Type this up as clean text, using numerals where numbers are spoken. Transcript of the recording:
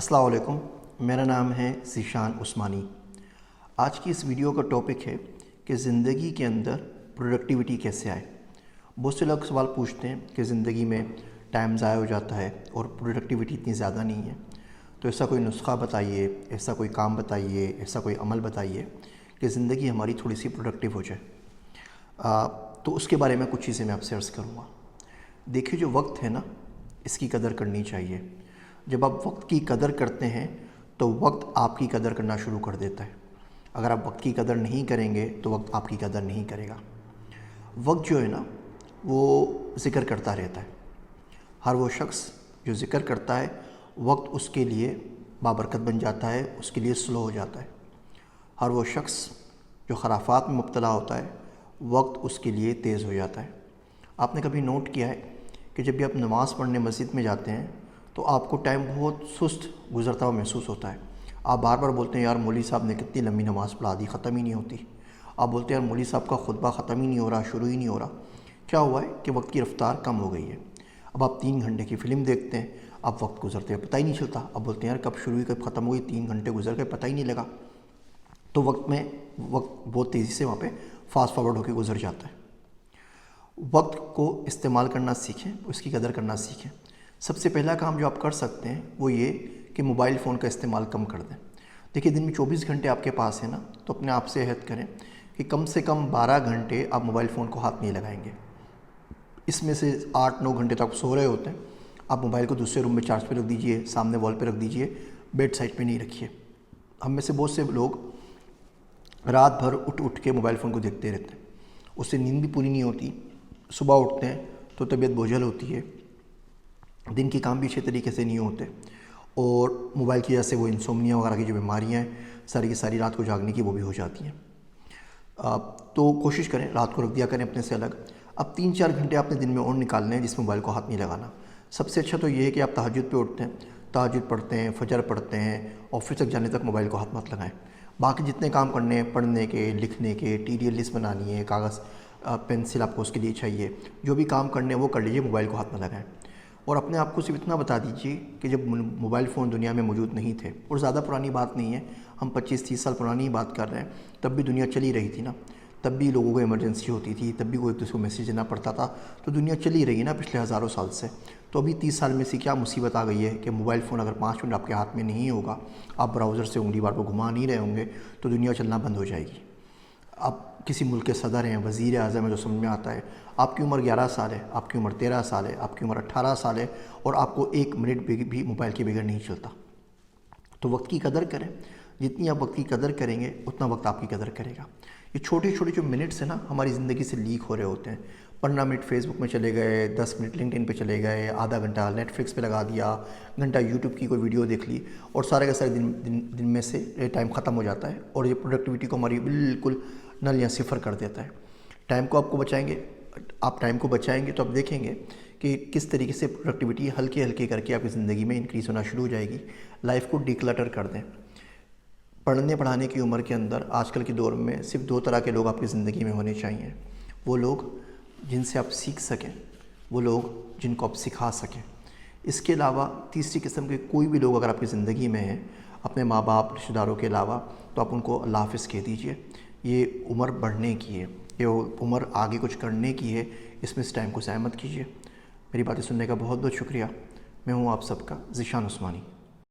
السلام علیکم، میرا نام ہے ذیشان عثمانی۔ آج کی اس ویڈیو کا ٹاپک ہے کہ زندگی کے اندر پروڈکٹیوٹی کیسے آئے۔ بہت سے لوگ سوال پوچھتے ہیں کہ زندگی میں ٹائم ضائع ہو جاتا ہے اور پروڈکٹیوٹی اتنی زیادہ نہیں ہے، تو ایسا کوئی نسخہ بتائیے، ایسا کوئی کام بتائیے، ایسا کوئی عمل بتائیے کہ زندگی ہماری تھوڑی سی پروڈکٹیو ہو جائے۔ تو اس کے بارے میں کچھ چیزیں میں آپ سے عرض کروں گا۔ دیکھیے، جو وقت ہے نا، اس کی قدر کرنی چاہیے۔ جب آپ وقت کی قدر کرتے ہیں تو وقت آپ کی قدر کرنا شروع کر دیتا ہے۔ اگر آپ وقت کی قدر نہیں کریں گے تو وقت آپ کی قدر نہیں کرے گا۔ وقت جو ہے نا، وہ ذکر کرتا رہتا ہے۔ ہر وہ شخص جو ذکر کرتا ہے، وقت اس کے لیے بابرکت بن جاتا ہے، اس کے لیے سلو ہو جاتا ہے۔ ہر وہ شخص جو خرافات میں مبتلا ہوتا ہے، وقت اس کے لیے تیز ہو جاتا ہے۔ آپ نے کبھی نوٹ کیا ہے کہ جب بھی آپ نماز پڑھنے مسجد میں جاتے ہیں تو آپ کو ٹائم بہت سست گزرتا ہوا محسوس ہوتا ہے۔ آپ بار بار بولتے ہیں، یار مولوی صاحب نے کتنی لمبی نماز پڑھا دی، ختم ہی نہیں ہوتی۔ آپ بولتے ہیں، یار مولوی صاحب کا خطبہ ختم ہی نہیں ہو رہا، شروع ہی نہیں ہو رہا۔ کیا ہوا ہے کہ وقت کی رفتار کم ہو گئی ہے۔ اب آپ 3 گھنٹے کی فلم دیکھتے ہیں، اب وقت گزرتے ہیں پتہ ہی نہیں چلتا۔ اب بولتے ہیں، یار کب شروع ہوئی کب ختم ہوئی، 3 گھنٹے گزر گئے پتہ ہی نہیں لگا۔ تو وقت بہت تیزی سے وہاں پہ فاسٹ فارورڈ ہو کے گزر جاتا ہے۔ وقت کو استعمال کرنا سیکھیں، اس کی قدر کرنا سیکھیں۔ سب سے پہلا کام جو آپ کر سکتے ہیں وہ یہ کہ موبائل فون کا استعمال کم کر دیں۔ دیکھیے، دن میں 24 گھنٹے آپ کے پاس ہیں نا، تو اپنے آپ سے عہد کریں کہ کم سے کم 12 گھنٹے آپ موبائل فون کو ہاتھ نہیں لگائیں گے۔ اس میں سے 8-9 گھنٹے تک سو رہے ہوتے ہیں، آپ موبائل کو دوسرے روم میں چارج پہ رکھ دیجئے، سامنے وال پہ رکھ دیجئے، بیڈ سائڈ پہ نہیں رکھیے۔ ہم میں سے بہت سے لوگ رات بھر اٹھ کے موبائل فون کو دیکھتے رہتے ہیں، اس سے نیند بھی پوری نہیں ہوتی۔ صبح اٹھتے ہیں تو طبیعت بوجھل ہوتی ہے، دن کے کام بھی اچھے طریقے سے نہیں ہوتے، اور موبائل کی وجہ سے وہ انسومنیا وغیرہ کی جو بیماریاں ہیں، ساری کی ساری رات کو جاگنے کی وہ بھی ہو جاتی ہیں۔ تو کوشش کریں رات کو رکھ دیا کریں اپنے سے الگ۔ اب 3-4 گھنٹے آپ نے دن میں اور نکالنے ہیں جس میں موبائل کو ہاتھ نہیں لگانا۔ سب سے اچھا تو یہ ہے کہ آپ تہجد پہ اٹھتے ہیں، تہجد پڑھتے ہیں، فجر پڑھتے ہیں، آفس تک جانے تک موبائل کو ہاتھ مت لگائیں۔ باقی جتنے کام کرنے ہیں، پڑھنے کے، لکھنے کے، TDL لسٹ بنانی ہے، کاغذ پینسل آپ کو اس کے لیے چاہیے، جو بھی کام کرنے ہیں وہ کر لیجیے، موبائل کو ہاتھ نہ لگائیں۔ اور اپنے آپ کو صرف اتنا بتا دیجیے کہ جب موبائل فون دنیا میں موجود نہیں تھے، اور زیادہ پرانی بات نہیں ہے، ہم 25-30 سال پرانی ہی بات کر رہے ہیں، تب بھی دنیا چلی رہی تھی نا، تب بھی لوگوں کو ایمرجنسی ہوتی تھی، تب بھی کوئی ایک دوسرے کو میسیج دینا پڑتا تھا، تو دنیا چلی رہی ہے نا پچھلے ہزاروں سال سے۔ تو ابھی 30 سال میں سے کیا مصیبت آ گئی ہے کہ موبائل فون اگر 5 منٹ آپ کے ہاتھ میں نہیں ہوگا، آپ براؤزر سے انگلی بار کو گھما نہیں رہے ہوں گے، تو دنیا چلنا بند ہو جائے گی۔ آپ کسی ملک کے صدر ہیں، وزیر اعظم ہیں، جو سمجھ میں آتا ہے، آپ کی عمر 11 سال ہے، آپ کی عمر 13 سال ہے، آپ کی عمر 18 سال ہے، اور آپ کو 1 منٹ بھی موبائل کے بغیر نہیں چلتا۔ تو وقت کی قدر کریں، جتنی آپ وقت کی قدر کریں گے اتنا وقت آپ کی قدر کرے گا۔ یہ چھوٹے چھوٹے جو منٹس ہیں نا، ہماری زندگی سے لیک ہو رہے ہوتے ہیں۔ 15 منٹ فیس بک میں چلے گئے، 10 منٹ لنکڈ ان پہ چلے گئے، آدھا گھنٹہ نیٹ فلکس پہ لگا دیا، گھنٹہ یوٹیوب کی کوئی ویڈیو دیکھ لی، اور سارے کا سارے دن میں سے ٹائم ختم ہو جاتا ہے، اور یہ پروڈکٹیوٹی کو ہماری بالکل نل یا صفر کر دیتا ہے۔ ٹائم کو آپ ٹائم کو بچائیں گے تو آپ دیکھیں گے کہ کس طریقے سے پروڈکٹیوٹی ہلکے ہلکے کر کے آپ کی زندگی میں انکریز ہونا شروع ہو جائے گی۔ لائف کو ڈیکلٹر کر دیں۔ پڑھنے پڑھانے کی عمر کے اندر آج کل کے دور میں صرف 2 طرح کے لوگ آپ کی زندگی میں ہونے چاہیے۔ وہ لوگ جن سے آپ سیکھ سکیں، وہ لوگ جن کو آپ سکھا سکیں۔ اس کے علاوہ تیسری قسم کے کوئی بھی لوگ اگر آپ کی زندگی میں ہیں، اپنے ماں باپ، رشتہ داروں کے علاوہ، تو آپ ان کو اللہ حافظ کہہ دیجئے۔ یہ عمر بڑھنے کی ہے، یہ عمر آگے کچھ کرنے کی ہے، اس میں اس ٹائم کو ضائع مت کیجیے۔ میری باتیں سننے کا بہت بہت شکریہ۔ میں ہوں آپ سب کا ذیشان عثمانی۔